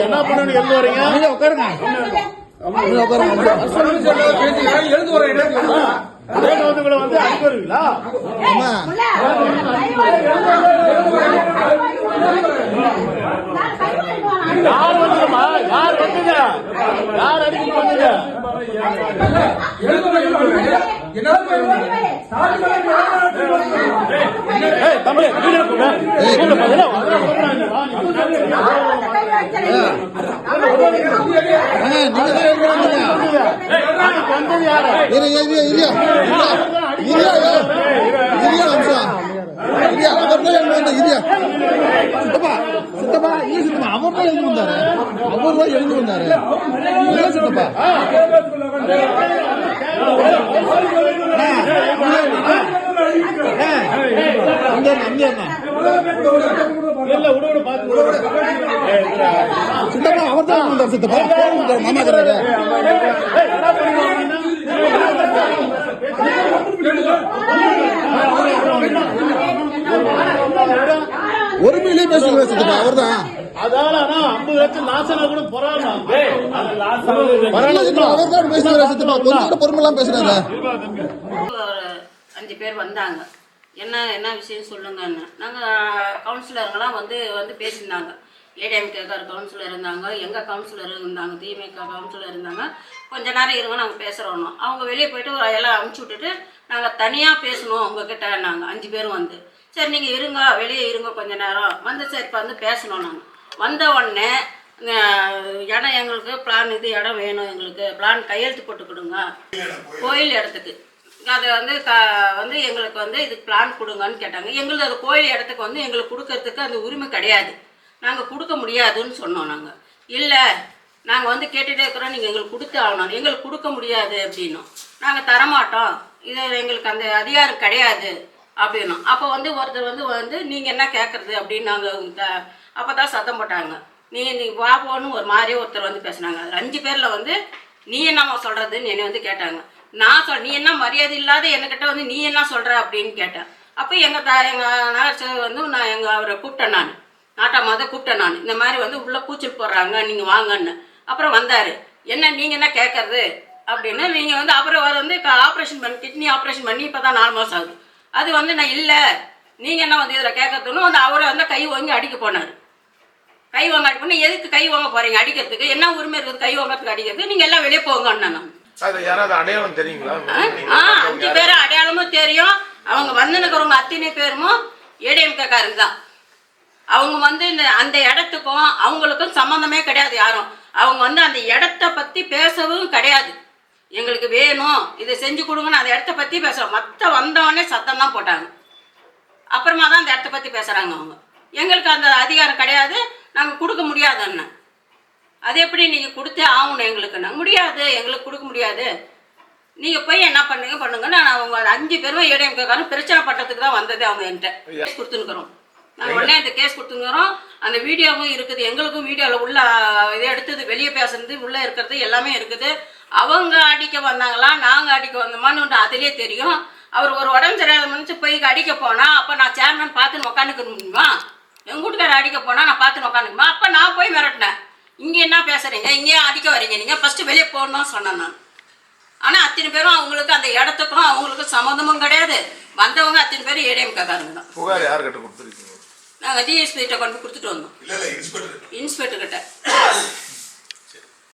என்ன பண்ணு எழுந்து வரீங்க உட்காருங்க எழுந்து வரீங்க வந்து அடிக்க வருவீங்களா யார் வந்துமா யார் வந்துங்க யார் அடிக்க வந்துங்க தமிழ் ஒரு மில்லியன் பேசுறீங்க அவர் தான். அதால 50 லட்சம் லாசனா கூட பரவாயில்ல அவர் தான் பேசுறாரு. கொஞ்சம் பொறுமையெல்லாம் பேசுறாங்க. 5 பேர் வந்தாங்க. என்ன விஷயம் சொல்லுங்கன்னு நாங்கள் கவுன்சிலருங்கெல்லாம் வந்து பேசியிருந்தாங்க. ஏடிஎம்கேக்கார் கவுன்சிலர் இருந்தாங்க, எங்கள் கவுன்சிலர் இருந்தாங்க, திமுக கவுன்சிலர் இருந்தாங்க. கொஞ்ச நேரம் இருங்க நாங்கள் பேசுகிறோம். அவங்க வெளியே போயிட்டு எல்லாம் அனுப்பிச்சி விட்டுட்டு நாங்கள் தனியாக பேசணும் உங்ககிட்ட. நாங்கள் 5 பேரும் வந்து சரி நீங்கள் இருங்க வெளியே இருங்க கொஞ்ச நேரம் வந்து சரி இப்போ வந்து பேசணும். நாங்கள் வந்த உடனே இடம் எங்களுக்கு பிளான் இது இடம் வேணும், எங்களுக்கு பிளான் கையெழுத்து போட்டு கொடுங்க கோயில் இடத்துக்கு. அதை வந்து எங்களுக்கு வந்து இதுக்கு பிளான் கொடுங்கன்னு கேட்டாங்க. எங்களுக்கு அது கோயில் இடத்துக்கு வந்து எங்களுக்கு கொடுக்கறதுக்கு அந்த உரிமை கிடையாது, நாங்கள் கொடுக்க முடியாதுன்னு சொன்னோம். நாங்கள் இல்லை நாங்கள் வந்து கேட்டுகிட்டே இருக்கிறோம், நீங்கள் எங்களுக்கு கொடுத்து ஆகணும், எங்களுக்கு கொடுக்க முடியாது அப்படின்னோம். நாங்கள் தரமாட்டோம், இது எங்களுக்கு அந்த அதிகாரம் கிடையாது அப்படின்னோம். அப்போ வந்து ஒருத்தர் வந்து நீங்கள் என்ன கேட்குறது அப்படின்னு நாங்கள் அப்போ தான் சத்தம் போட்டாங்க. நீ வா போன்னு ஒரு மாதிரியே ஒருத்தர் வந்து பேசினாங்க. 5 பேரில் வந்து நீ என்னம்மா சொல்கிறதுன்னு என்னை வந்து கேட்டாங்க. நான் நீ என்ன மரியாதை இல்லாத என்கிட்ட வந்து நீ என்ன சொல்கிற அப்படின்னு கேட்டேன். அப்போ எங்கள் நகர் வந்து நான் அவரை கூப்பிட்டேன், நான் நாட்டாமாத கூப்பிட்டேன். நான் இந்த மாதிரி வந்து உள்ளே கூச்சல் போடுறாங்க நீங்கள் வாங்கன்னு. அப்புறம் வந்தார். என்ன நீங்கள் என்ன கேட்குறது அப்படின்னு. நீங்கள் வந்து அப்புறம் அவர் வந்து ஆப்ரேஷன் பண்ணி கிட்னி ஆப்ரேஷன் பண்ணி இப்போ தான் 4 மாதம் ஆகுது. அது வந்து நான் இல்லை நீங்கள் என்ன வந்து இதில் கேட்கறதுன்னு வந்து அவரை வந்து கை வாங்கி அடிக்க போனார். கை வாங்க அடி பண்ணி எதுக்கு கை வாங்க போகிறீங்க அடிக்கிறதுக்கு, என்ன உரிமை இருக்குது கை வாங்கிறதுக்கு அடிக்கிறது, நீங்கள் எல்லாம் வெளியே போங்கன்னு. நான் அடையாளம் தெரியுங்களா? 5 பேர் அடையாளமும் தெரியும். அவங்க வந்துன்னுக்கிறவங்க அத்தனை பேரும் ஏடிஎம்கேக்காரங்க தான். அவங்க வந்து அந்த இடத்துக்கும் அவங்களுக்கும் சம்மந்தமே கிடையாது யாரும். அவங்க வந்து அந்த இடத்த பற்றி பேசவும் கிடையாது. எங்களுக்கு வேணும் இதை செஞ்சு கொடுங்கன்னு அந்த இடத்த பற்றி பேசுகிறோம். மற்ற வந்தவொடனே சத்தம் தான் போட்டாங்க. அப்புறமா தான் அந்த இடத்த பற்றி பேசுகிறாங்க. அவங்க எங்களுக்கு அந்த அதிகாரம் கிடையாது, நாங்கள் கொடுக்க முடியாது அண்ணன். அது எப்படி நீங்கள் கொடுத்தே ஆகணும் எங்களுக்கு? நாங்கள் முடியாது, எங்களுக்கு கொடுக்க முடியாது, நீங்கள் போய் என்ன பண்ணுங்கன்னு அவங்க 5 பேரும் ஏடிஎம்கேக்காரன் பிரச்சனை பட்டத்துக்கு தான் வந்தது. அவங்க என்கிட்ட கேஸ் கொடுத்துன்னுக்குறோம். நாங்கள் உடனே இந்த கேஸ் கொடுத்துங்கிறோம். அந்த வீடியோவும் இருக்குது, எங்களுக்கும் வீடியோவில் உள்ள இதை எடுத்தது வெளியே பேசுறது உள்ளே இருக்கிறது எல்லாமே இருக்குது. அவங்க அடிக்க வந்தாங்களா நாங்கள் அடிக்க வந்தோமான்னு அதிலே தெரியும். அவர் ஒரு உடம்பு சரியாத மனுச்சு போய் அடிக்க போனால் அப்போ நான் சேர்மன் பார்த்துன்னு உட்காந்துக்க முடியுமா? எங்கள் வீட்டுக்கார அடிக்க போனால் நான் பார்த்துன்னு உட்காந்துக்குமா? அப்போ நான் போய் மிரட்டினேன், இங்கே என்ன பேசுகிறீங்க, இங்கேயே அடிக்க வரீங்க, நீங்கள் ஃபஸ்ட்டு வெளியே போகணும்னு சொன்னேன் நான். ஆனால் அத்தனை பேரும் அவங்களுக்கு அந்த இடத்துக்கும் அவங்களுக்கும் சம்மந்தமும் கிடையாது. வந்தவங்க அத்தனை பேரும் ஏடிஎம்கேக்காரங்க தான். புகார் யார்கிட்ட கொடுத்துருக்கீங்க? நாங்கள் டிஎஸ்பி கிட்ட கொண்டு கொடுத்துட்டு வந்தோம், இன்ஸ்பெக்டர் கிட்ட.